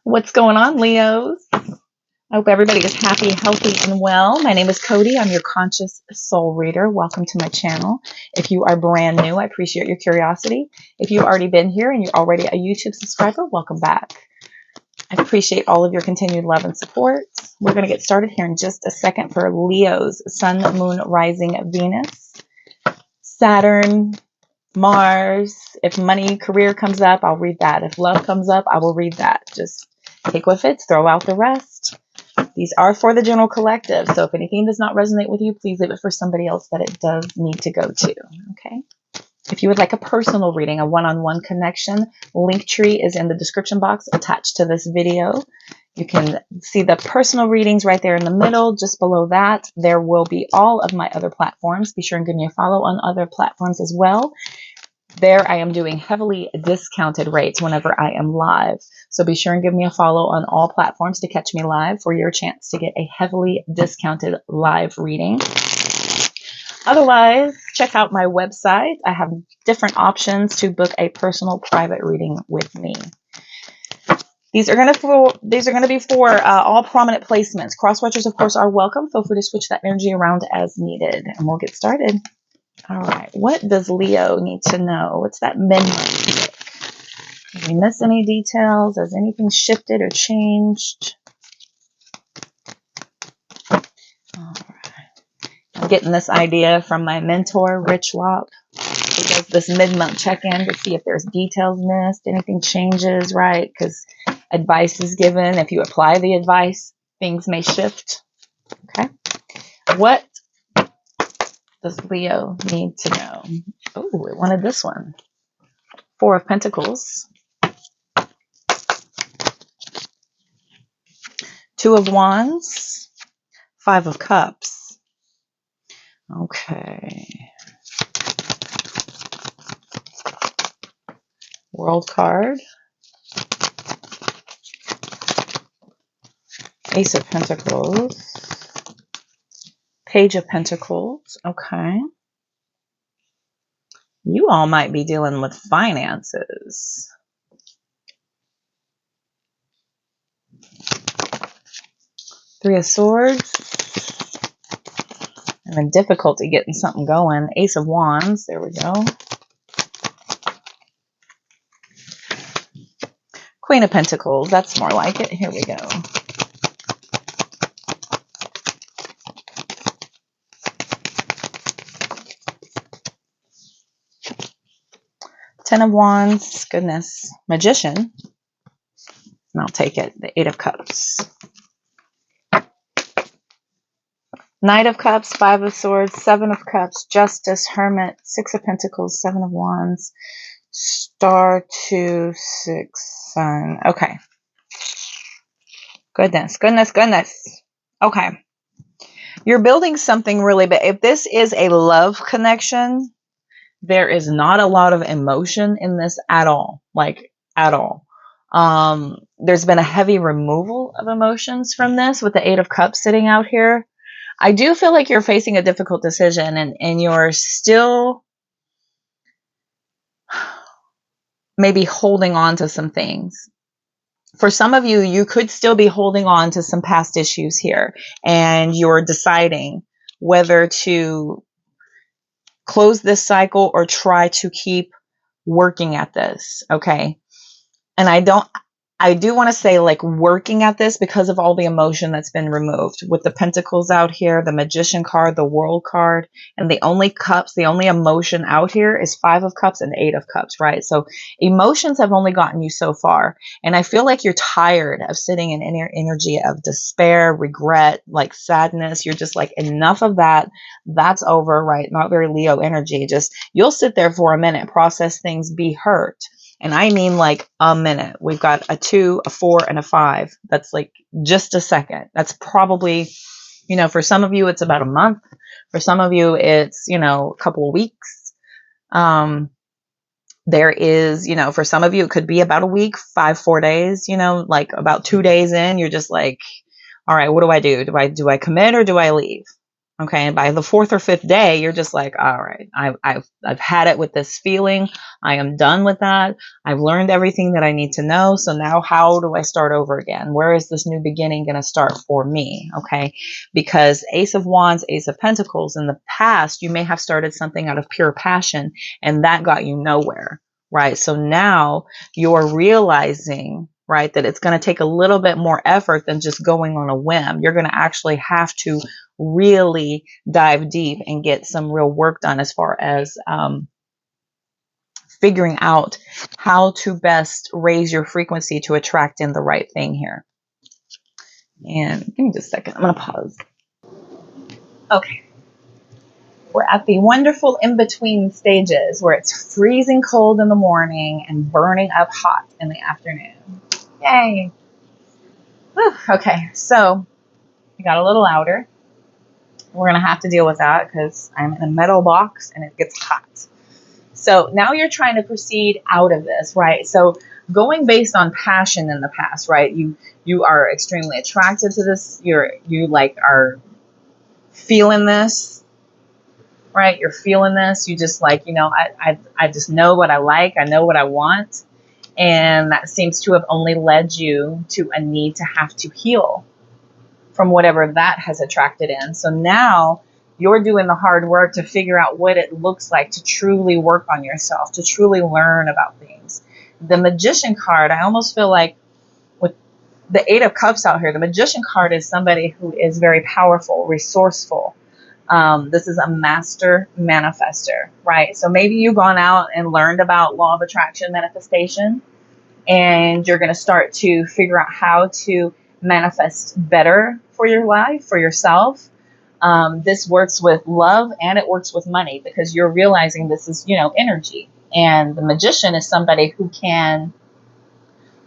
What's going on, Leos? I hope everybody is happy, healthy, and well. My name is Cody. I'm your conscious soul reader. Welcome to my channel. If you are brand new, I appreciate your curiosity. If you've already been here and you're already a YouTube subscriber, welcome back. I appreciate all of your continued love and support. We're going to get started here in just a second for Leo's Sun, Moon, Rising, Venus, Saturn, Mars. If money, career comes up, I'll read that. If love comes up, I will read that. Just take what fits, throw out the rest. These are for the general collective, so if anything does not resonate with you, please leave it for somebody else that it does need to go to, okay? If you would like a personal reading, a one-on-one connection, Linktree is in the description box attached to this video. You can see the personal readings right there in the middle. Just below that, there will be all of my other platforms. Be sure and give me a follow on other platforms as well. There I am doing heavily discounted rates whenever I am live. So be sure and give me a follow on all platforms to catch me live for your chance to get a heavily discounted live reading. Otherwise, check out my website. I have different options to book a personal private reading with me. These are going to be for all prominent placements. Cross-watchers, of course, are welcome. Feel free to switch that energy around as needed, and we'll get started. All right, what does Leo need to know? What's that mid-month pick? Did we miss any details? Has anything shifted or changed? All right. I'm getting this idea from my mentor, Rich Wop. He does this mid-month check-in to see if there's details missed, anything changes, right? Because advice is given. If you apply the advice, things may shift. Okay. What does Leo need to know? Oh, we wanted this one. Four of Pentacles. Two of Wands. Five of Cups. Okay. World card. Ace of Pentacles. Page of Pentacles. Okay. You all might be dealing with finances. Three of Swords. And a difficulty getting something going. Ace of Wands. There we go. Queen of Pentacles. That's more like it. Here we go. Ten of Wands. Goodness. Magician. And I'll take it. The Eight of Cups. Knight of Cups, Five of Swords, Seven of Cups, Justice, Hermit, Six of Pentacles, Seven of Wands, Star, 2, 6, Sun. Okay. Goodness, goodness, goodness. Okay. You're building something really big. If this is a love connection, there is not a lot of emotion in this at all. Like, at all. There's been a heavy removal of emotions from this with the Eight of Cups sitting out here. I do feel like you're facing a difficult decision and you're still maybe holding on to some things. For some of you, you could still be holding on to some past issues here and you're deciding whether to close this cycle or try to keep working at this. Okay. And I do want to say like working at this because of all the emotion that's been removed with the Pentacles out here, the Magician card, the World card, and the only cups, the only emotion out here is Five of Cups and Eight of Cups, right? So emotions have only gotten you so far. And I feel like you're tired of sitting in energy of despair, regret, like sadness. You're just like, enough of that. That's over, right? Not very Leo energy. Just you'll sit there for a minute, process things, be hurt. And I mean like a minute. We've got a 2, a 4, and a 5. That's like just a second. That's probably, you know, for some of you, it's about a month. For some of you, it's, you know, a couple of weeks. There is, you know, for some of you, it could be about a week, 4 days, you know, like about 2 days in, you're just like, all right, what do I do? Do I commit or do I leave? Okay, and by the 4th or 5th day, you're just like, all right, I've had it with this feeling. I am done with that. I've learned everything that I need to know. So now how do I start over again? Where is this new beginning going to start for me? Okay, because Ace of Wands, Ace of Pentacles, in the past, you may have started something out of pure passion and that got you nowhere, right? So now you're realizing, right, that it's going to take a little bit more effort than just going on a whim. You're going to actually have to really dive deep and get some real work done as far as figuring out how to best raise your frequency to attract in the right thing here. And give me just a second. I'm going to pause. Okay. We're at the wonderful in-between stages where it's freezing cold in the morning and burning up hot in the afternoon. Yay. Whew. Okay. So we got a little louder. We're going to have to deal with that because I'm in a metal box and it gets hot. So now you're trying to proceed out of this, right? So going based on passion in the past, right? You are extremely attracted to this. You like are feeling this, right? You're feeling this. You just like, you know, I just know what I like. I know what I want. And that seems to have only led you to a need to have to heal from whatever that has attracted in. So now you're doing the hard work to figure out what it looks like to truly work on yourself, to truly learn about things. The Magician card, I almost feel like with the 8 of Cups out here, the Magician card is somebody who is very powerful, resourceful. This is a master manifester, right? So maybe you've gone out and learned about law of attraction manifestation, and you're going to start to figure out how to manifest better for your life, for yourself. This works with love and it works with money because you're realizing this is, you know, energy. And the Magician is somebody who can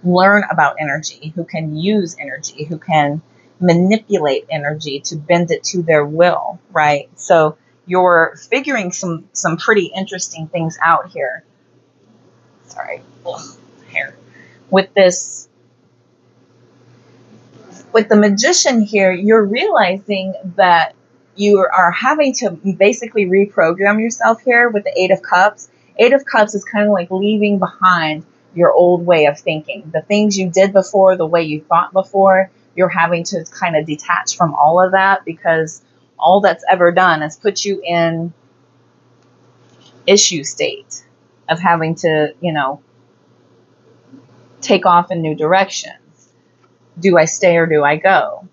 learn about energy, who can use energy, who can manipulate energy to bend it to their will, right? So you're figuring some pretty interesting things out here. Sorry, hair. With the Magician here, you're realizing that you are having to basically reprogram yourself here with the 8 of Cups. 8 of Cups is kind of like leaving behind your old way of thinking. The things you did before, the way you thought before, you're having to kind of detach from all of that because all that's ever done is put you in issue state of having to, you know, take off in new directions. Do I stay or do I go?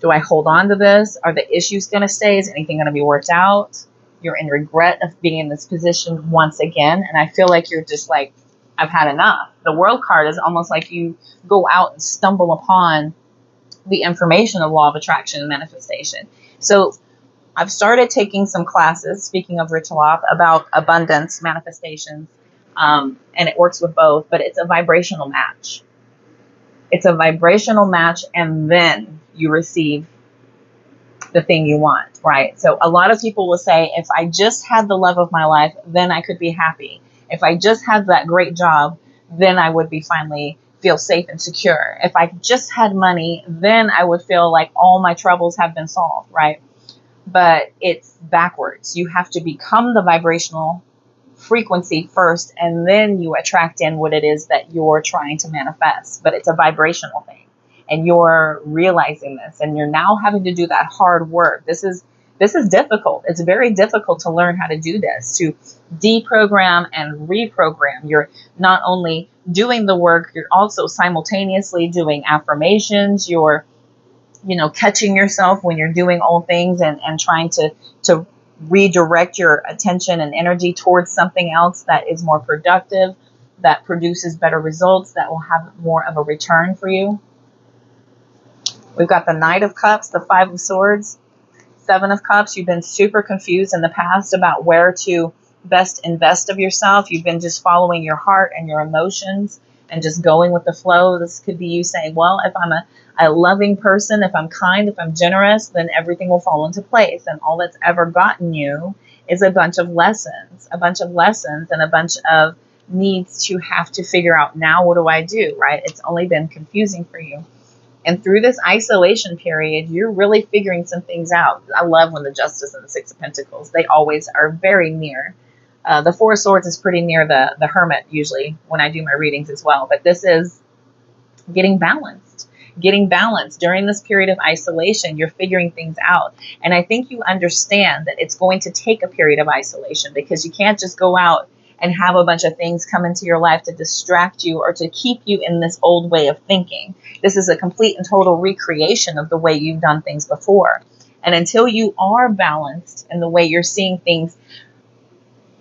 Do I hold on to this? Are the issues going to stay? Is anything going to be worked out? You're in regret of being in this position once again. And I feel like you're just like, I've had enough. The World card is almost like you go out and stumble upon the information of law of attraction and manifestation. So I've started taking some classes, speaking of ritual about abundance manifestations. And it works with both, but it's a vibrational match. It's a vibrational match, and then you receive the thing you want, right? So a lot of people will say, if I just had the love of my life, then I could be happy. If I just had that great job, then I would be finally feel safe and secure. If I just had money, then I would feel like all my troubles have been solved, right? But it's backwards. You have to become the vibrational frequency first, and then you attract in what it is that you're trying to manifest. But it's a vibrational thing, and you're realizing this, and you're now having to do that hard work. This is difficult. It's very difficult to learn how to do this, to deprogram and reprogram. You're not only doing the work, you're also simultaneously doing affirmations. You're, you know, catching yourself when you're doing all things and trying to redirect your attention and energy towards something else that is more productive, that produces better results, that will have more of a return for you. We've got the Knight of Cups, the 5 of Swords, 7 of Cups. You've been super confused in the past about where to best invest of yourself. You've been just following your heart and your emotions and just going with the flow. This could be you saying, well, if I'm a loving person, if I'm kind, if I'm generous, then everything will fall into place. And all that's ever gotten you is a bunch of lessons and a bunch of needs to have to figure out, now what do I do, right? It's only been confusing for you. And through this isolation period, you're really figuring some things out. I love when the Justice and the Six of Pentacles, they always are very near. The Four of Swords is pretty near the Hermit usually when I do my readings as well. But this is getting balanced. Getting balanced during this period of isolation, you're figuring things out. And I think you understand that it's going to take a period of isolation because you can't just go out and have a bunch of things come into your life to distract you or to keep you in this old way of thinking. This is a complete and total recreation of the way you've done things before. And until you are balanced in the way you're seeing things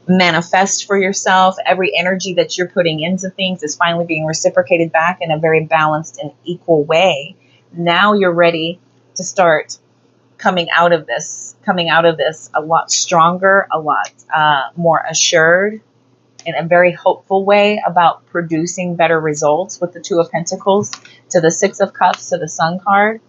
manifest for yourself, every energy that you're putting into things is finally being reciprocated back in a very balanced and equal way. Now you're ready to start coming out of this a lot stronger, a lot more assured, in a very hopeful way about producing better results with the Two of Pentacles to the Six of Cups to the Sun card.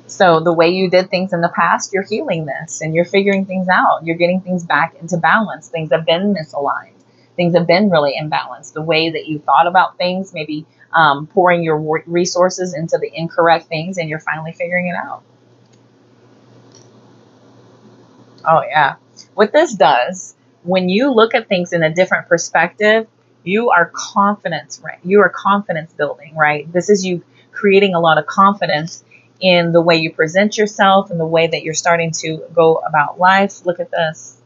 So the way you did things in the past, you're healing this and you're figuring things out. You're getting things back into balance. Things have been misaligned. Things have been really imbalanced. The way that you thought about things, maybe pouring your resources into the incorrect things, and you're finally figuring it out. Oh, yeah. What this does, when you look at things in a different perspective, you are confidence, right? You are confidence building, right? This is you creating a lot of confidence in the way you present yourself and the way that you're starting to go about life. Look at this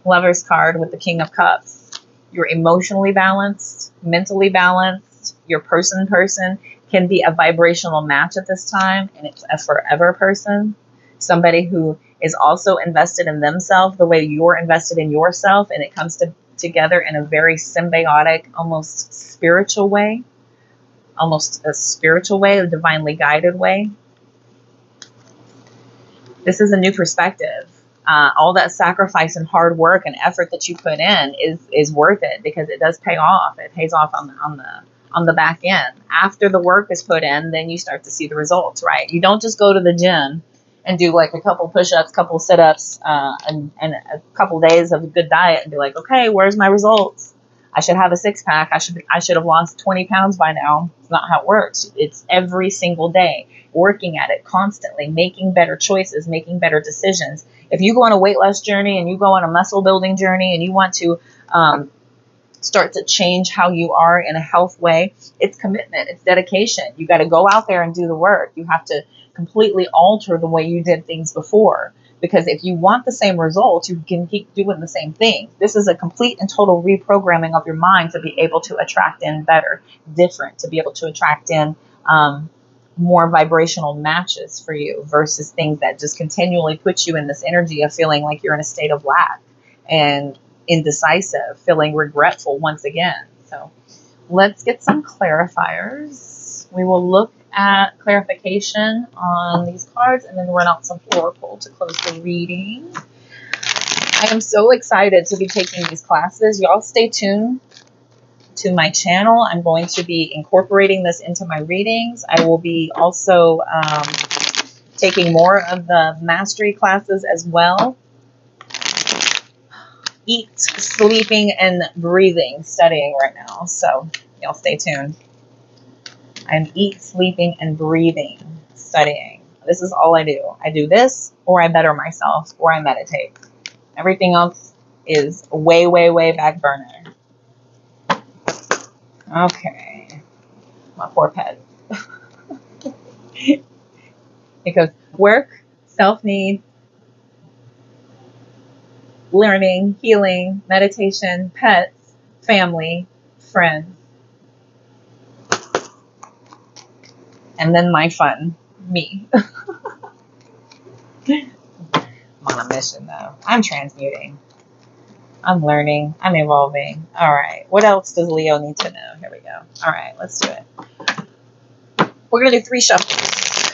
Lover's card with the King of Cups. You're emotionally balanced, mentally balanced. Your person can be a vibrational match at this time, and it's a forever person. Somebody who is also invested in themselves the way you're invested in yourself, and it comes together in a very symbiotic, almost spiritual way. Almost a spiritual way, a divinely guided way. This is a new perspective. All that sacrifice and hard work and effort that you put in is worth it, because it does pay off. It pays off on the back end. After the work is put in, then you start to see the results, right? You don't just go to the gym and do like a couple push-ups, couple sit-ups, and a couple days of a good diet and be like, okay, where's my results? I should have a six-pack. I should have lost 20 pounds by now. It's not how it works. It's every single day, working at it constantly, making better choices, making better decisions. If you go on a weight loss journey and you go on a muscle building journey and you want to start to change how you are in a health way, it's commitment, it's dedication. You got to go out there and do the work. You have to completely alter the way you did things before. Because if you want the same results, you can keep doing the same thing. This is a complete and total reprogramming of your mind to be able to attract in better, different, to be able to attract in more vibrational matches for you versus things that just continually put you in this energy of feeling like you're in a state of lack and indecisive, feeling regretful once again. So let's get some clarifiers. We will look at clarification on these cards and then run out some oracle to close the reading. I am so excited to be taking these classes. Y'all stay tuned to my channel. I'm going to be incorporating this into my readings. I will be also taking more of the mastery classes as well. Eat, sleeping, and breathing, studying right now. So y'all stay tuned. I'm eat, sleeping, and breathing, studying. This is all I do. I do this, or I better myself, or I meditate. Everything else is way, way, way back burner. Okay. My poor pet. It goes work, self-need, learning, healing, meditation, pets, family, friends. And then my fun, me. I'm on a mission, though. I'm transmuting. I'm learning. I'm evolving. All right. What else does Leo need to know? Here we go. All right. Let's do it. We're going to do 3 shuffles.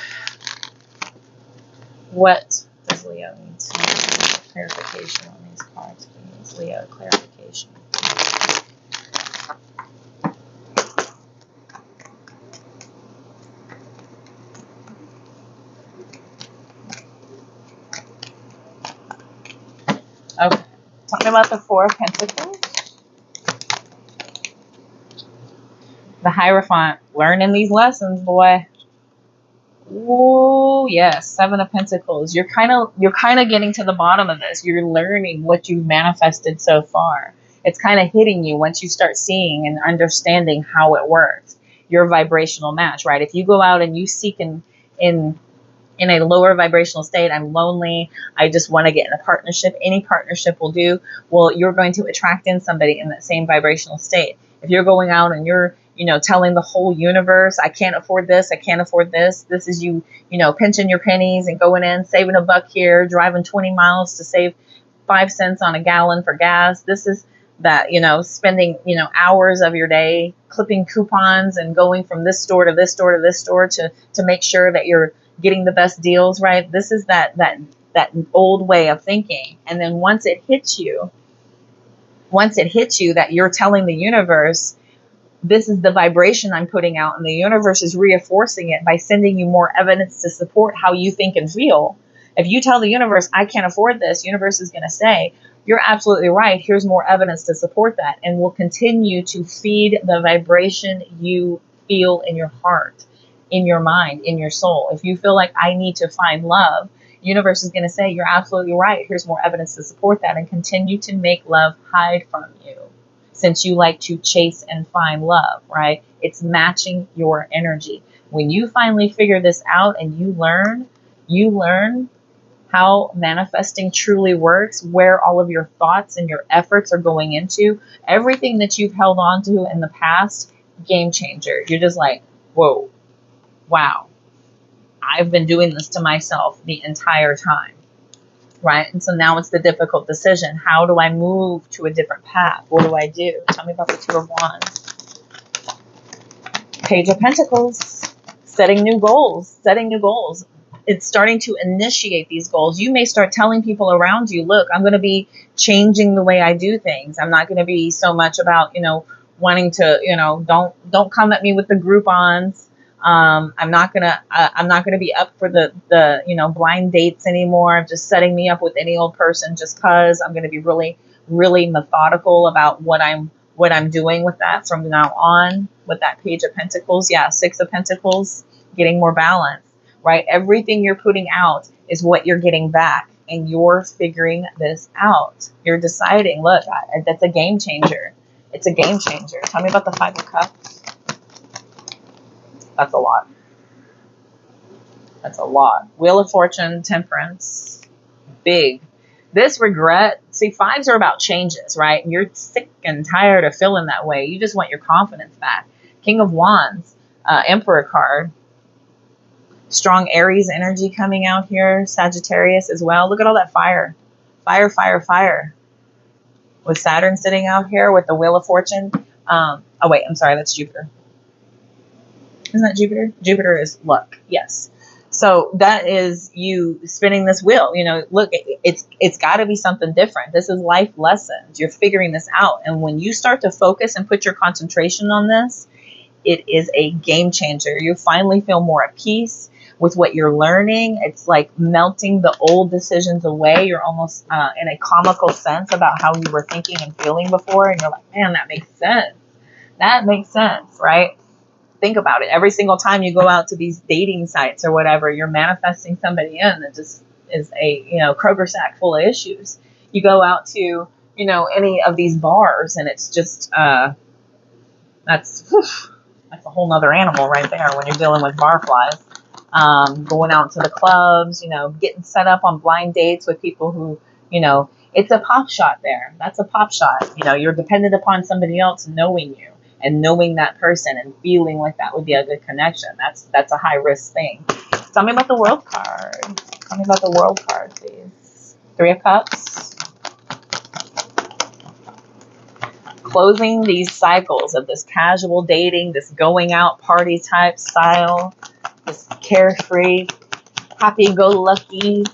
What does Leo need to know? Clarification on these cards, please. Leo, clarification. Okay. Talking about the Four of Pentacles. The Hierophant, learning these lessons, boy. Oh yes, Seven of Pentacles. You're kind of getting to the bottom of this. You're learning what you've manifested so far. It's kind of hitting you once you start seeing and understanding how it works. Your vibrational match, right? If you go out and you seek in a lower vibrational state, I'm lonely, I just want to get in a partnership, any partnership will do, well, you're going to attract in somebody in that same vibrational state. If you're going out and you're, telling the whole universe, I can't afford this, I can't afford this, this is you, pinching your pennies and going in, saving $1 here, driving 20 miles to save 5 cents on a gallon for gas. This is that, spending, hours of your day clipping coupons and going from this store to this store to this store to make sure that you're getting the best deals, right? This is that old way of thinking. And then once it hits you that you're telling the universe, this is the vibration I'm putting out, and the universe is reinforcing it by sending you more evidence to support how you think and feel. If you tell the universe, I can't afford this, universe is going to say, you're absolutely right. Here's more evidence to support that. And will continue to feed the vibration you feel in your heart, in your mind, in your soul. If you feel like I need to find love, universe is going to say, you're absolutely right. Here's more evidence to support that, and continue to make love hide from you, since you like to chase and find love, right? It's matching your energy. When you finally figure this out and you learn how manifesting truly works, where all of your thoughts and your efforts are going into, everything that you've held on to in the past, game changer. You're just like, whoa, wow, I've been doing this to myself the entire time, right? And so now it's the difficult decision. How do I move to a different path? What do I do? Tell me about the Two of Wands. Page of Pentacles. Setting new goals. It's starting to initiate these goals. You may start telling people around you, look, I'm going to be changing the way I do things. I'm not going to be so much about, wanting to, don't come at me with the Groupons. I'm not gonna be up for the blind dates anymore. I'm just setting me up with any old person just cause. I'm gonna be really, really methodical about what I'm doing with that from now on. With that Page of Pentacles, yeah, Six of Pentacles, getting more balance, right? Everything you're putting out is what you're getting back, and you're figuring this out. You're deciding, look, that's a game changer. It's a game changer. Tell me about the Five of Cups. That's a lot. That's a lot. Wheel of Fortune, Temperance, big. This regret, see, fives are about changes, right? You're sick and tired of feeling that way. You just want your confidence back. King of Wands, Emperor card. Strong Aries energy coming out here. Sagittarius as well. Look at all that fire. Fire, fire, fire. With Saturn sitting out here with the Wheel of Fortune. Oh, wait, I'm sorry. That's Jupiter. Isn't that Jupiter? Jupiter is luck. Yes. So that is you spinning this wheel. Look, it's got to be something different. This is life lessons. You're figuring this out. And when you start to focus and put your concentration on this, it is a game changer. You finally feel more at peace with what you're learning. It's like melting the old decisions away. You're almost in a comical sense about how you were thinking and feeling before. And you're like, man, that makes sense. That makes sense, right? Think about it. Every single time you go out to these dating sites or whatever, you're manifesting somebody in that just is a, Kroger sack full of issues. You go out to, any of these bars and it's just, that's a whole nother animal right there when you're dealing with barflies. Going out to the clubs, getting set up on blind dates with people who, it's a pop shot there. That's a pop shot. You're dependent upon somebody else knowing you. And knowing that person and feeling like that would be a good connection. That's a high risk thing. Tell me about the World card. Tell me about the World card, please. Three of Cups. Closing these cycles of this casual dating, this going out party type style, this carefree, happy-go-lucky,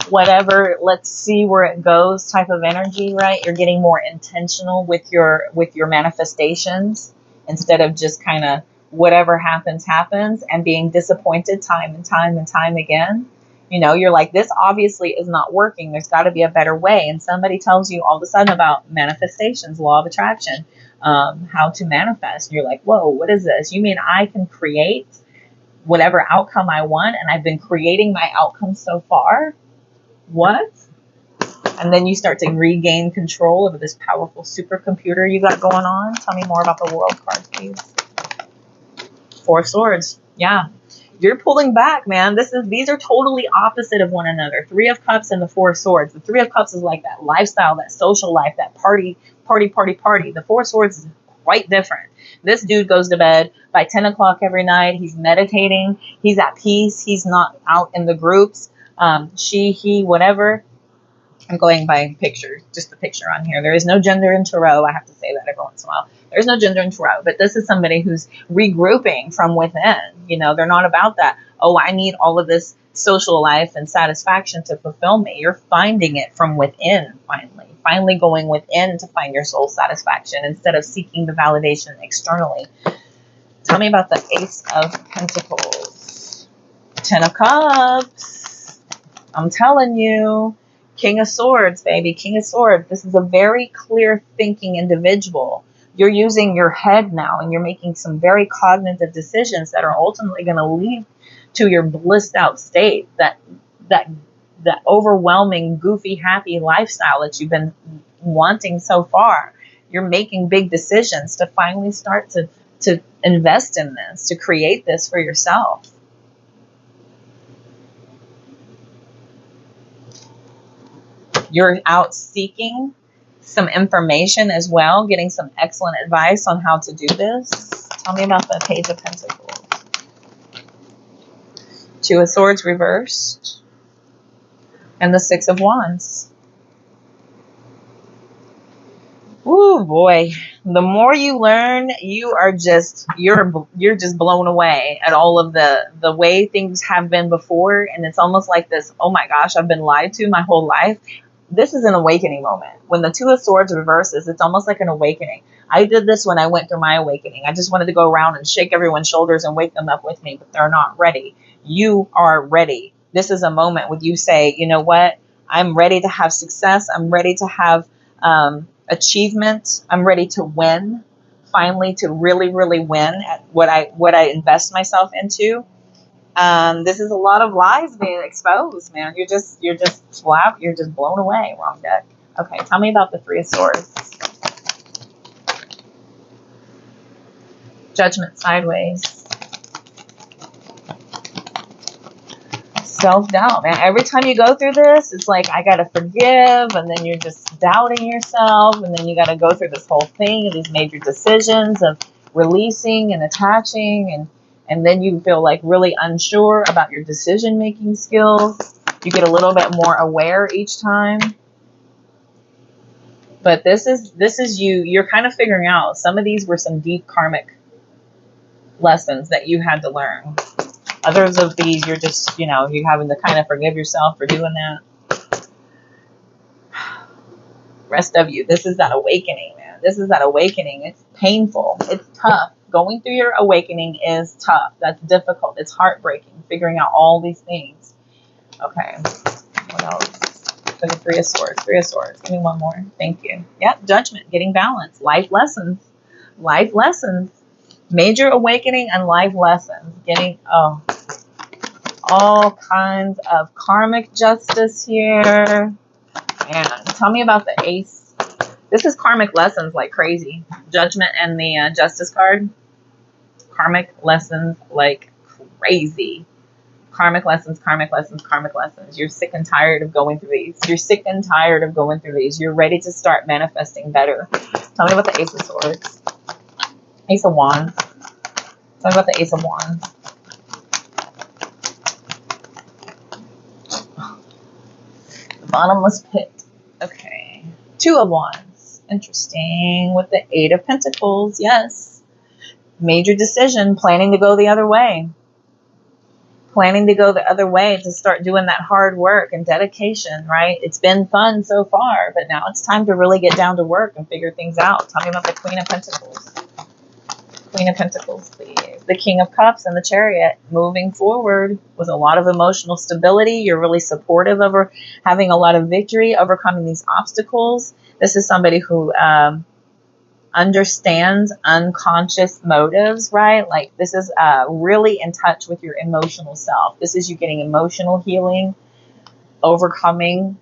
whatever, let's see where it goes type of energy, right? You're getting more intentional with your manifestations instead of just kind of whatever happens and being disappointed time and time again. You're like, this obviously is not working. There's got to be a better way. And somebody tells you all of a sudden about manifestations, law of attraction. how to manifest. You're like, whoa, what is this? You mean I can create whatever outcome I want, and I've been creating my outcome so far? What? And then you start to regain control over this powerful supercomputer you got going on. Tell me more about the World card, please. Four of Swords. Yeah. You're pulling back, man. These are totally opposite of one another. Three of Cups and the Four of Swords. The Three of Cups is like that lifestyle, that social life, that party. The Four of Swords is quite different. This dude goes to bed by 10 o'clock every night. He's meditating. He's at peace. He's not out in the groups. She, he, whatever. I'm going by picture, just the picture on here. There is no gender in Tarot. I have to say that every once in a while. There's no gender in Tarot, but this is somebody who's regrouping from within. You know, they're not about that, oh, I need all of this social life and satisfaction to fulfill me. You're finding it from within, finally going within to find your soul satisfaction instead of seeking the validation externally. Tell me about the Ace of Pentacles. Ten of Cups. I'm telling you. King of Swords, baby. King of Swords. This is a very clear thinking individual. You're using your head now, and you're making some very cognitive decisions that are ultimately going to lead to your blissed out state, that overwhelming, goofy, happy lifestyle that you've been wanting so far. You're making big decisions to finally start to invest in this, to create this for yourself. You're out seeking some information as well, getting some excellent advice on how to do this. Tell me about the Page of Pentacles. Two of Swords reversed. And the Six of Wands. Ooh, boy. The more you learn, you're just blown away at all of the way things have been before. And it's almost like this, oh my gosh, I've been lied to my whole life. This is an awakening moment. When the Two of Swords reverses, it's almost like an awakening. I did this when I went through my awakening. I just wanted to go around and shake everyone's shoulders and wake them up with me, but they're not ready. You are ready. This is a moment when you say, you know what? I'm ready to have success. I'm ready to have achievement. I'm ready to win. Finally, to really, really win at what I invest myself into. This is a lot of lies being exposed, man. You're just blown away. Wrong deck. Okay, tell me about the Three of Swords. Judgment sideways. Self-doubt, man. Every time you go through this, it's like, I gotta forgive, and then you're just doubting yourself, and then you gotta go through this whole thing of these major decisions of releasing and attaching, and then you feel like really unsure about your decision-making skills. You get a little bit more aware each time. But this is you're kind of figuring out, some of these were some deep karmic lessons that you had to learn. Others of these, you're just, you're having to kind of forgive yourself for doing that. Rest of you, this is that awakening, man. This is that awakening. It's painful. It's tough. Going through your awakening is tough. That's difficult. It's heartbreaking, figuring out all these things. Okay. What else? For the Three of Swords. Three of Swords. Give me one more. Thank you. Yep. Judgment. Getting balance. Life lessons. Life lessons. Major awakening and life lessons. Getting, all kinds of karmic justice here. Man, tell me about the Ace. This is karmic lessons like crazy. Judgment and the Justice card. Karmic lessons like crazy. Karmic lessons, karmic lessons, karmic lessons. You're sick and tired of going through these. You're sick and tired of going through these. You're ready to start manifesting better. Tell me about the Ace of Swords. Ace of Wands. Tell me about the Ace of Wands. The bottomless pit. Okay. Two of Wands. Interesting. With the Eight of Pentacles. Yes. Major decision. Planning to go the other way. Planning to go the other way to start doing that hard work and dedication, right? It's been fun so far, but now it's time to really get down to work and figure things out. Tell me about the Queen of Pentacles. Queen of Pentacles, please. The King of Cups and the Chariot. Moving forward with a lot of emotional stability. You're really supportive of having a lot of victory, overcoming these obstacles. This is somebody who understands unconscious motives, right? Like this is really in touch with your emotional self. This is you getting emotional healing, overcoming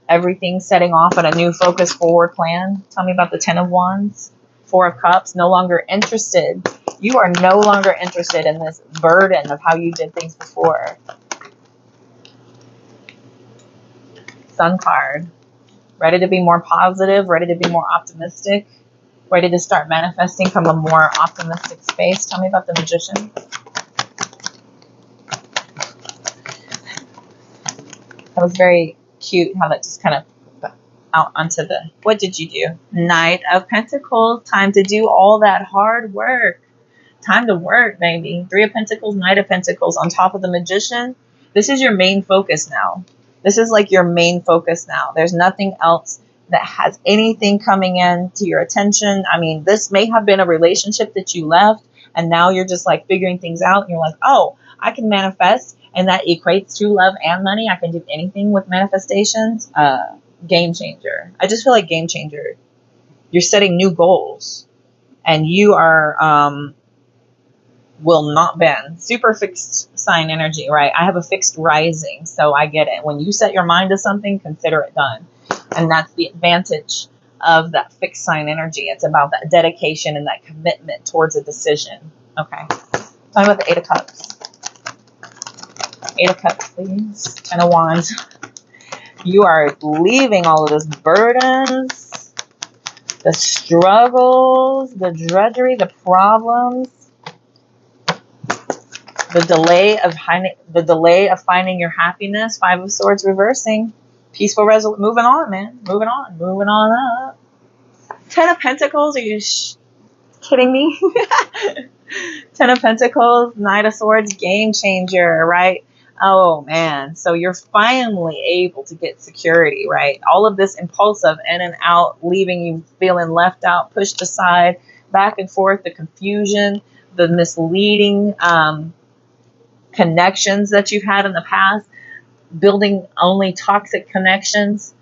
everything, setting off on a new focus forward plan. Tell me about the 10 of Wands, 4 of Cups, no longer interested. You are no longer interested in this burden of how you did things before. Sun card. Ready to be more positive, ready to be more optimistic, ready to start manifesting from a more optimistic space. Tell me about the Magician. That was very cute how that just kind of out onto the, what did you do? Knight of Pentacles. Time to do all that hard work. Time to work, baby. 3 of Pentacles, Knight of Pentacles on top of the Magician. This is your main focus now. This is like your main focus now. There's nothing else that has anything coming in to your attention. I mean, this may have been a relationship that you left and now you're just like figuring things out and you're like, oh, I can manifest, and that equates to love and money. I can do anything with manifestations. Game changer. I just feel like game changer. You're setting new goals and you are will not bend. Super fixed sign energy, right? I have a fixed rising, so I get it. When you set your mind to something, consider it done. And that's the advantage of that fixed sign energy. It's about that dedication and that commitment towards a decision. Okay. Talking about the 8 of Cups. 8 of Cups, please. 10 of Wands. You are leaving all of those burdens, the struggles, the drudgery, the problems, the delay of finding your happiness. 5 of Swords reversing. Peaceful resolution. Moving on, man. Moving on. Moving on up. 10 of Pentacles. Are you kidding me? 10 of Pentacles. Knight of Swords. Game changer, right? Oh, man. So you're finally able to get security, right? All of this impulsive in and out, leaving you feeling left out, pushed aside, back and forth, the confusion, the misleading connections that you've had in the past, building only toxic connections,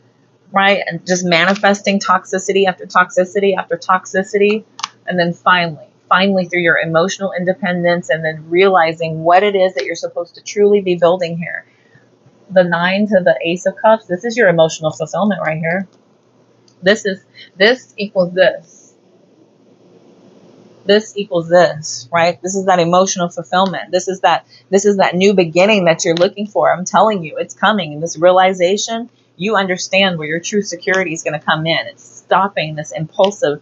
right? And just manifesting toxicity after toxicity after toxicity. And then finally through your emotional independence and then realizing what it is that you're supposed to truly be building here. The 9 to the Ace of Cups, this is your emotional fulfillment right here. This equals this. This equals this, right? This is that emotional fulfillment. This is that new beginning that you're looking for. I'm telling you, it's coming. And this realization, you understand where your true security is going to come in. It's stopping this impulsive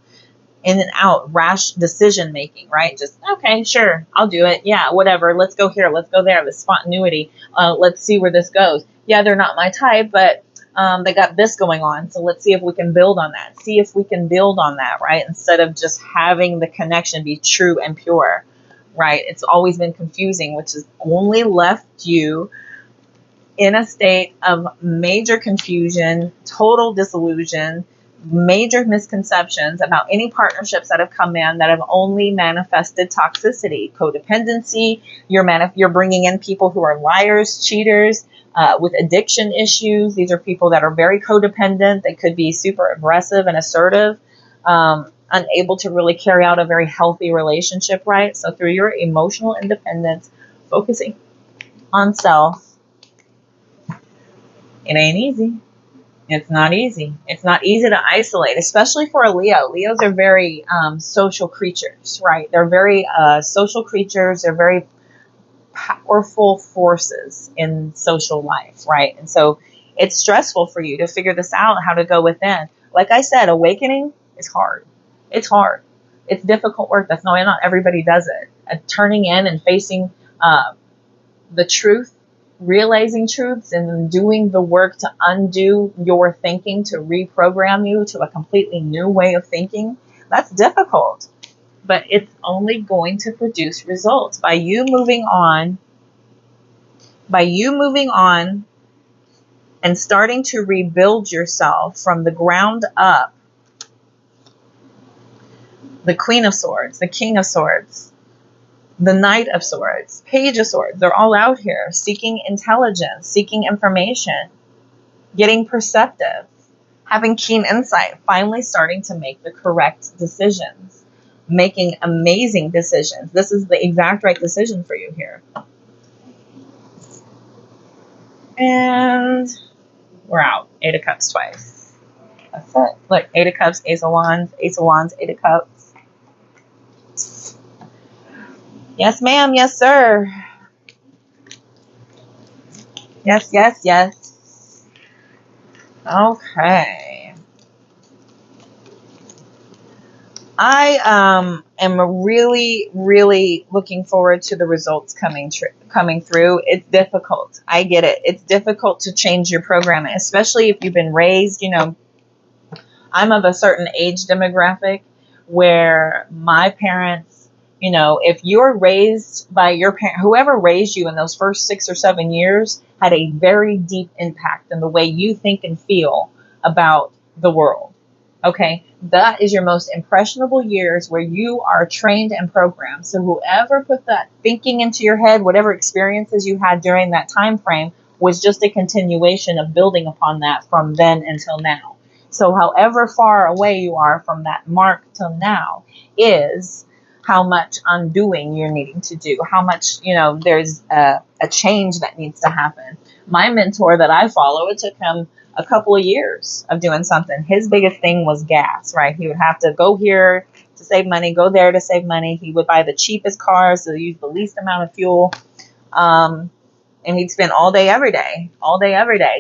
in and out, rash decision making, right? Just, okay, sure, I'll do it. Yeah, whatever. Let's go here. Let's go there. The spontaneity. Let's see where this goes. Yeah, they're not my type, but they got this going on. So let's see if we can build on that. See if we can build on that, right? Instead of just having the connection be true and pure, right? It's always been confusing, which has only left you in a state of major confusion, total disillusion, major misconceptions about any partnerships that have come in that have only manifested toxicity, codependency. You're bringing in people who are liars, cheaters, with addiction issues. These are people that are very codependent. They could be super aggressive and assertive, unable to really carry out a very healthy relationship, right? So through your emotional independence, focusing on self, it ain't easy. It's not easy. It's not easy to isolate, especially for a Leo. Leos are very social creatures, right? They're very social creatures. They're very powerful forces in social life, right? And so it's stressful for you to figure this out, how to go within. Like I said, awakening is hard. It's hard. It's difficult work. That's not everybody does it. Turning in and facing the truth, realizing truths, and then doing the work to undo your thinking, to reprogram you to a completely new way of thinking. That's difficult. But it's only going to produce results by you moving on and starting to rebuild yourself from the ground up. The Queen of Swords, the King of Swords, the Knight of Swords, Page of Swords, they're all out here seeking intelligence, seeking information, getting perceptive, having keen insight, finally starting to make the correct decisions, making amazing decisions. This is the exact right decision for you here. And we're out. 8 of Cups twice. That's it. Look, 8 of Cups, Ace of Wands, 8 of Cups. Yes, ma'am. Yes, sir. Yes, yes, yes. Okay. I am really, really looking forward to the results coming through. It's difficult. I get it. It's difficult to change your programming, especially if you've been raised, I'm of a certain age demographic where my parents, if you're raised by your parent, whoever raised you in those first 6 or 7 years had a very deep impact in the way you think and feel about the world. Okay, that is your most impressionable years where you are trained and programmed. So whoever put that thinking into your head, whatever experiences you had during that time frame, was just a continuation of building upon that from then until now. So however far away you are from that mark till now is how much undoing you're needing to do, how much, there's a change that needs to happen. My mentor that I follow, it took him a couple of years of doing something. His biggest thing was gas, right? He would have to go here to save money, go there to save money. He would buy the cheapest cars to use the least amount of fuel. And he'd spend all day, every day,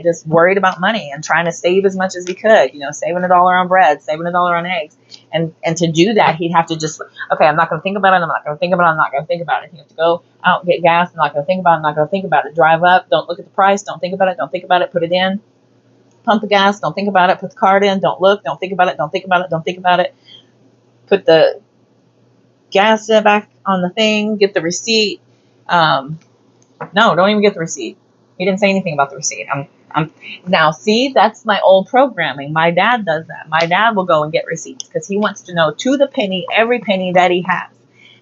just worried about money and trying to save as much as he could, saving $1 on bread, saving $1 on eggs. And to do that, he'd have to just, okay, I'm not going to think about it. I'm not going to think about it. I'm not going to think about it. He has to go out and get gas. I'm not going to think about it. I'm not going to think about it. Drive up. Don't look at the price. Don't think about it. Don't think about it. Put it in. Pump the gas. Don't think about it. Put the card in. Don't look. Don't think about it. Don't think about it. Don't think about it. Put the gas back on the thing. Get the receipt. No, don't even get the receipt. He didn't say anything about the receipt. Now, see, that's my old programming. My dad does that. My dad will go and get receipts because he wants to know to the penny, every penny that he has.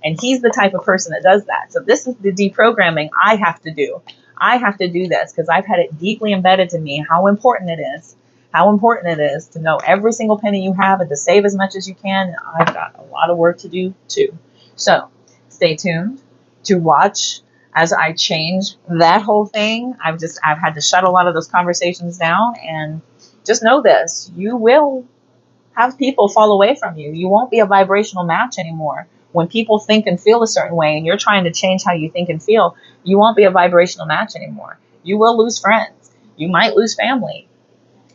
And he's the type of person that does that. So this is the deprogramming I have to do. I have to do this because I've had it deeply embedded to me how important it is to know every single penny you have and to save as much as you can. And I've got a lot of work to do too. So stay tuned to watch as I change that whole thing. I've had to shut a lot of those conversations down, and just know this, you will have people fall away from you. You won't be a vibrational match anymore. When people think and feel a certain way and you're trying to change how you think and feel, you won't be a vibrational match anymore. You will lose friends. You might lose family.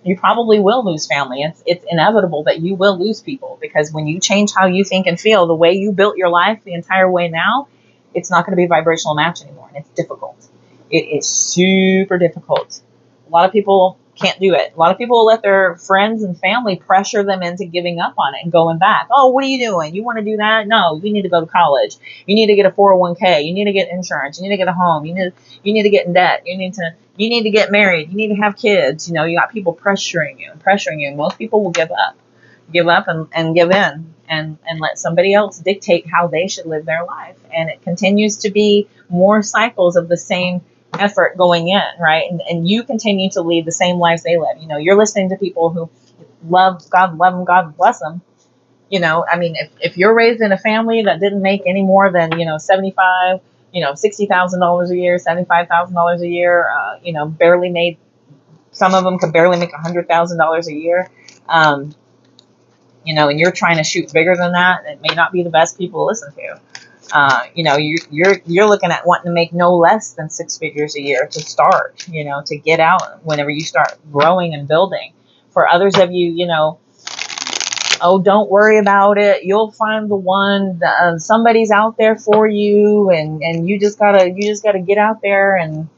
You probably will lose family. It's inevitable that you will lose people, because when you change how you think and feel, the way you built your life the entire way now, it's not going to be a vibrational match anymore, and it's difficult. It is super difficult. A lot of people can't do it. A lot of people will let their friends and family pressure them into giving up on it and going back. Oh, what are you doing? You want to do that? No, you need to go to college. You need to get a 401k. You need to get insurance. You need to get a home. You need to get in debt. You need to get married. You need to have kids. You got people pressuring you. Most people will give up and give in and let somebody else dictate how they should live their life. And it continues to be more cycles of the same effort going in, right? And you continue to lead the same lives they live. You're listening to people who love them, God bless them. If you're raised in a family that didn't make any more than, $60,000 a year, $75,000 a year, barely made, some of them could barely make $100,000 a year. And you're trying to shoot bigger than that, it may not be the best people to listen to. You're looking at wanting to make no less than 6 figures a year to start, to get out whenever you start growing and building. For others of you, oh, don't worry about it. You'll find the one. Somebody's out there for you, and you just gotta get out there and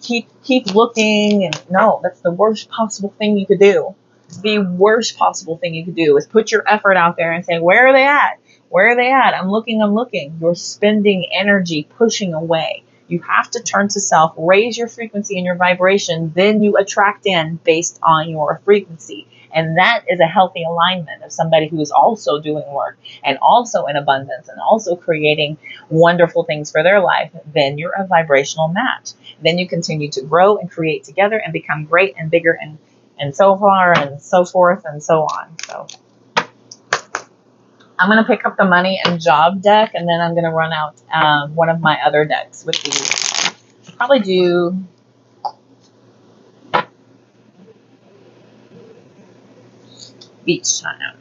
keep looking. And no, that's the worst possible thing you could do. The worst possible thing you could do is put your effort out there and say, where are they at? Where are they at? I'm looking. You're spending energy pushing away. You have to turn to self, raise your frequency and your vibration, then you attract in based on your frequency. And that is a healthy alignment of somebody who is also doing work and also in abundance and also creating wonderful things for their life. Then you're a vibrational match. Then you continue to grow and create together and become great and bigger and so far and so forth and so on. So I'm going to pick up the money and job deck, and then I'm going to run out one of my other decks with these. I'll probably do Beach Time.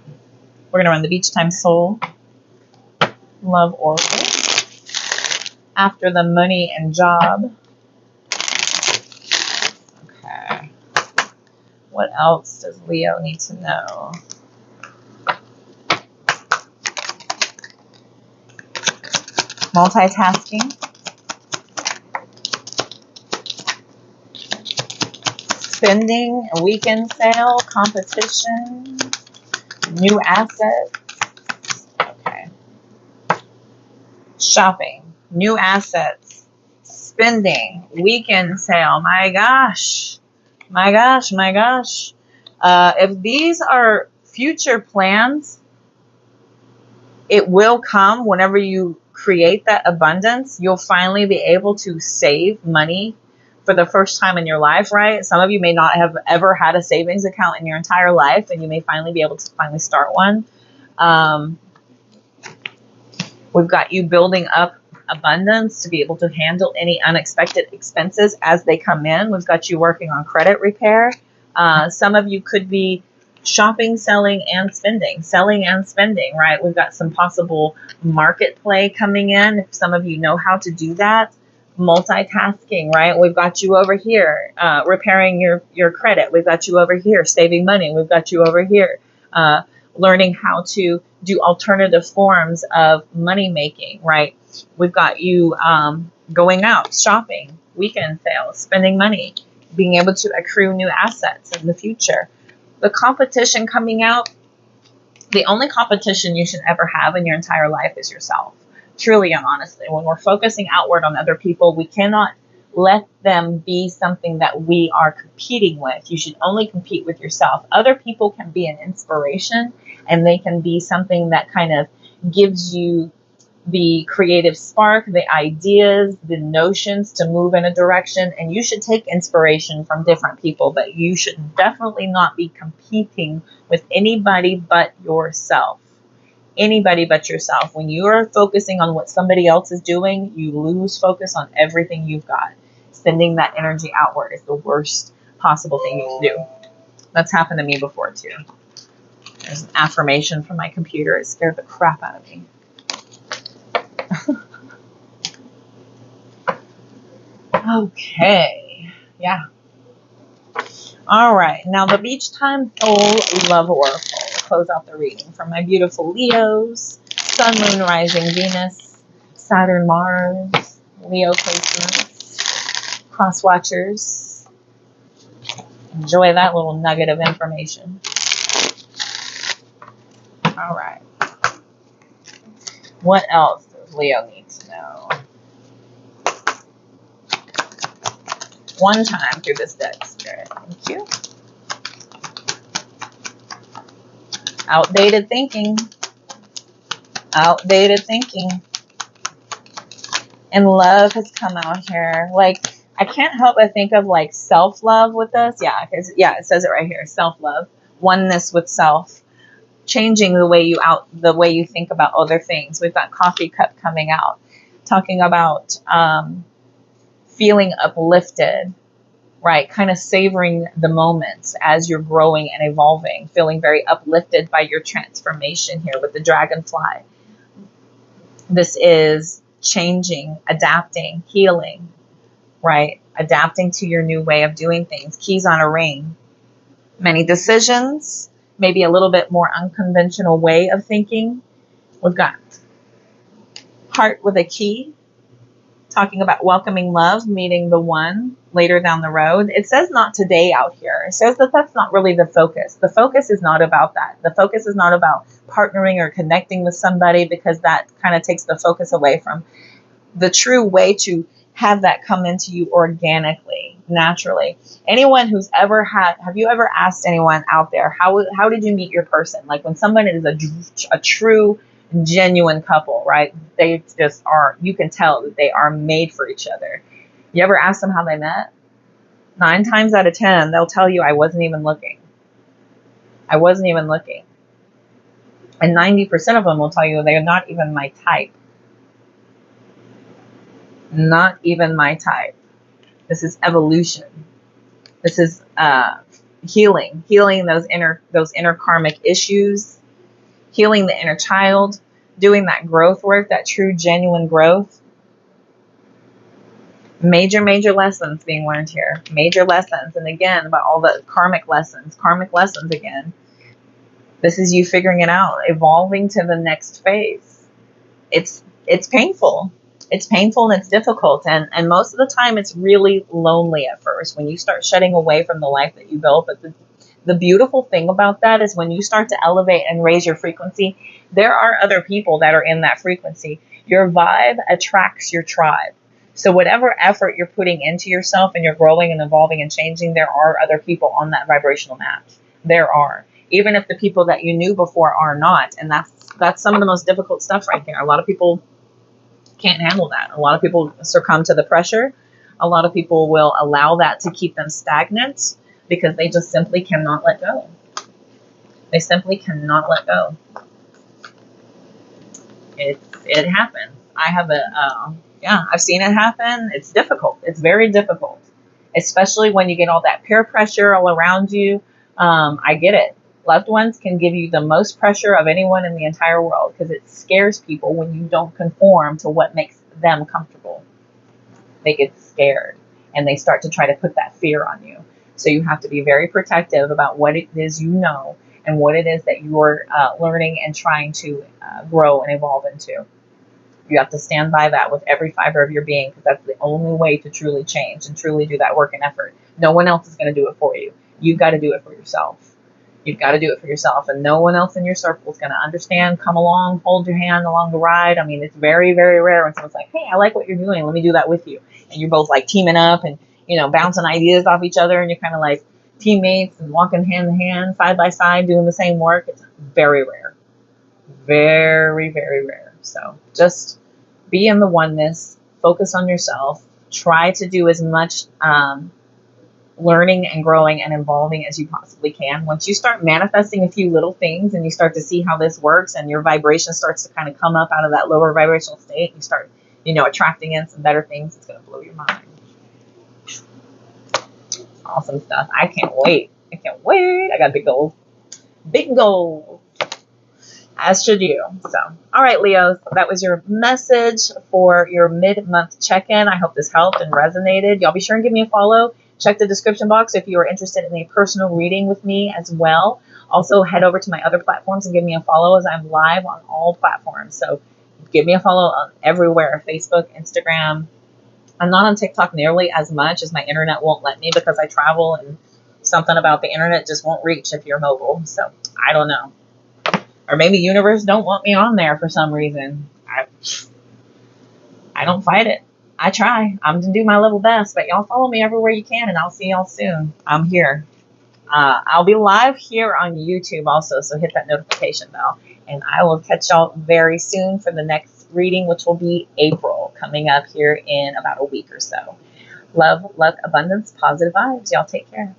We're going to run the Beach Time Soul Love Oracle. After the money and job. Okay. What else does Leo need to know? Multitasking. Spending, a weekend sale, competition, new assets. Okay. Shopping, new assets, spending, weekend sale. My gosh. My gosh, my gosh. If these are future plans, it will come whenever you create that abundance. You'll finally be able to save money for the first time in your life, right? Some of you may not have ever had a savings account in your entire life, and you may finally be able to finally start one. We've got you building up abundance to be able to handle any unexpected expenses as they come in. We've got you working on credit repair. Some of you could be shopping, selling, and spending, right? We've got some possible market play coming in. If some of you know how to do that, multitasking, right? We've got you over here repairing your credit. We've got you over here saving money. We've got you over here learning how to do alternative forms of money making, right? We've got you going out, shopping, weekend sales, spending money, being able to accrue new assets in the future. The competition coming out, the only competition you should ever have in your entire life is yourself. Truly and honestly, when we're focusing outward on other people, we cannot let them be something that we are competing with. You should only compete with yourself. Other people can be an inspiration, and they can be something that kind of gives you the creative spark, the ideas, the notions to move in a direction. And you should take inspiration from different people, but you should definitely not be competing with anybody but yourself. Anybody but yourself. When you are focusing on what somebody else is doing, you lose focus on everything you've got. Sending that energy outward is the worst possible thing you can do. That's happened to me before too. There's an affirmation from my computer. It scared the crap out of me. Okay. Yeah. All right. Now the Beach Time Soul Love Oracle. Close out the reading from my beautiful Leos, Sun, Moon, Rising, Venus, Saturn, Mars, Leo placements, cross watchers. Enjoy that little nugget of information. All right. What else does Leo need to know? One time through this deck, Spirit. Thank you. Outdated thinking. Outdated thinking. And love has come out here. Like, I can't help but think of like self-love with this. Yeah, it says it right here. Self-love. Oneness with self. Changing the way you think about other things. We've got Coffee Cup coming out. Talking about feeling uplifted. Right, kind of savoring the moments as you're growing and evolving, feeling very uplifted by your transformation here with the dragonfly. This is changing, adapting, healing, right? Adapting to your new way of doing things. Keys on a ring. Many decisions, maybe a little bit more unconventional way of thinking. We've got Heart with a key. Talking about welcoming love, meeting the one later down the road. It says not today out here. It says that that's not really the focus. The focus is not about that. The focus is not about partnering or connecting with somebody, because that kind of takes the focus away from the true way to have that come into you organically, naturally. Anyone who's ever have you ever asked anyone out there, how did you meet your person? Like when someone is a true genuine couple, right? They just are, you can tell that they are made for each other. You ever ask them how they met? 9 times out of 10, they'll tell you I wasn't even looking. I wasn't even looking. And 90% of them will tell you they're not even my type. Not even my type. This is evolution. This is healing those inner karmic issues, healing the inner child, doing that growth work, that true, genuine growth. Major lessons being learned here. Major lessons. And again, about all the karmic lessons again. This is you figuring it out, evolving to the next phase. It's painful. It's painful and it's difficult. And most of the time it's really lonely at first when you start shedding away from the life that you built. But the beautiful thing about that is when you start to elevate and raise your frequency, there are other people that are in that frequency. Your vibe attracts your tribe. So whatever effort you're putting into yourself and you're growing and evolving and changing, there are other people on that vibrational match. There are. Even if the people that you knew before are not. And that's some of the most difficult stuff right there. A lot of people can't handle that. A lot of people succumb to the pressure. A lot of people will allow that to keep them stagnant because they just simply cannot let go. They simply cannot let go. It happens. I have I've seen it happen. It's difficult. It's very difficult, especially when you get all that peer pressure all around you. I get it. Loved ones can give you the most pressure of anyone in the entire world because it scares people when you don't conform to what makes them comfortable. They get scared and they start to try to put that fear on you. So you have to be very protective about what it is you know and what it is that you're learning and trying to grow and evolve into. You have to stand by that with every fiber of your being because that's the only way to truly change and truly do that work and effort. No one else is going to do it for you. You've got to do it for yourself. You've got to do it for yourself, and no one else in your circle is going to understand, come along, hold your hand along the ride. I mean, it's very, very rare when someone's like, hey, I like what you're doing. Let me do that with you. And you're both like teaming up and, bouncing ideas off each other, and you're kind of like teammates and walking hand in hand, side by side, doing the same work. It's very rare. Very, very rare. So just be in the oneness, focus on yourself, try to do as much learning and growing and evolving as you possibly can. Once you start manifesting a few little things and you start to see how this works and your vibration starts to kind of come up out of that lower vibrational state, you start, attracting in some better things, it's going to blow your mind. Awesome stuff. I can't wait. I got big goals. Big goals. As should you. So, all right, Leos, that was your message for your mid-month check-in. I hope this helped and resonated. Y'all be sure and give me a follow. Check the description box if you are interested in a personal reading with me as well. Also, head over to my other platforms and give me a follow as I'm live on all platforms. So give me a follow on everywhere, Facebook, Instagram. I'm not on TikTok nearly as much as my internet won't let me because I travel and something about the internet just won't reach if you're mobile. So I don't know. Or maybe universe don't want me on there for some reason. I don't fight it. I try. I'm going to do my level best, but y'all follow me everywhere you can, and I'll see y'all soon. I'm here. I'll be live here on YouTube also, so hit that notification bell. And I will catch y'all very soon for the next reading, which will be April, coming up here in about a week or so. Love, luck, abundance, positive vibes. Y'all take care.